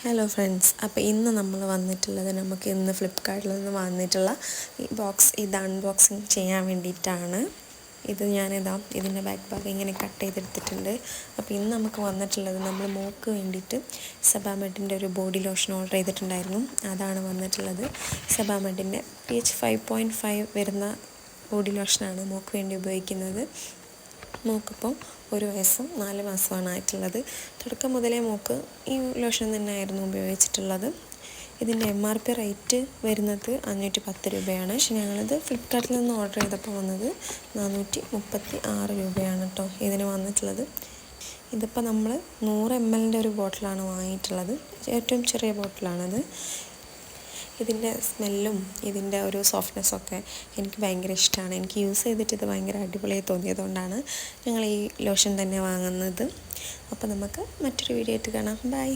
Hello friends, അപ്പോൾ ഇന്ന് നമ്മൾ വന്നിട്ടുള്ളത് നമുക്ക് ഇന്ന് ഫ്ലിപ്പ്കാർട്ടിൽ നിന്ന് വന്നിട്ടുള്ള ഈ ബോക്സ് അൺബോക്സിങ് ചെയ്യാൻ വേണ്ടിയിട്ടാണ്. ഇതിൻ്റെ ബാക്ക് ഭാഗം ഇങ്ങനെ കട്ട് ചെയ്തെടുത്തിട്ടുണ്ട്. അപ്പോൾ ഇന്ന് നമുക്ക് വന്നിട്ടുള്ളത് നമ്മൾ മോൾക്ക് വേണ്ടിയിട്ട് സെബാമെഡിൻ്റെ ഒരു ബോഡി ലോഷൻ ഓർഡർ ചെയ്തിട്ടുണ്ടായിരുന്നു. അതാണ് വന്നിട്ടുള്ളത്. സെബാമെഡിൻ്റെ pH 5.5 വരുന്ന ബോഡി ലോഷനാണ് മോൾക്ക് വേണ്ടി ഉപയോഗിക്കുന്നത്. മോൾക്കിപ്പോൾ 1 വയസ്സും 4 മാസമാണ് ആയിട്ടുള്ളത്. തുടക്കം മുതലേ മോൾക്ക് ഈ ലോഷൻ തന്നെയായിരുന്നു ഉപയോഗിച്ചിട്ടുള്ളത്. ഇതിൻ്റെ MRP റേറ്റ് വരുന്നത് 510 രൂപയാണ്. പക്ഷെ ഞങ്ങളിത് ഫ്ലിപ്പ്കാർട്ടിൽ നിന്ന് ഓർഡർ ചെയ്തപ്പോൾ വന്നത് 436 രൂപയാണ് കേട്ടോ ഇതിന് വന്നിട്ടുള്ളത്. ഇതിപ്പോൾ നമ്മൾ 100 ml ഒരു ബോട്ടിലാണ് വാങ്ങിയിട്ടുള്ളത്. ഏറ്റവും ചെറിയ ബോട്ടിലാണത്. ഇതിൻ്റെ സ്മെല്ലും ഇതിൻ്റെ ഒരു സോഫ്റ്റ്നെസ്സൊക്കെ എനിക്ക് ഭയങ്കര ഇഷ്ടമാണ്. എനിക്ക് യൂസ് ചെയ്തിട്ട് ഇത് ഭയങ്കര അടിപൊളിയായി തോന്നിയതുകൊണ്ടാണ് ഞങ്ങൾ ഈ ലോഷൻ തന്നെ വാങ്ങുന്നത്. അപ്പോൾ നമുക്ക് മറ്റൊരു വീഡിയോ ആയിട്ട് കാണാം. ബൈ.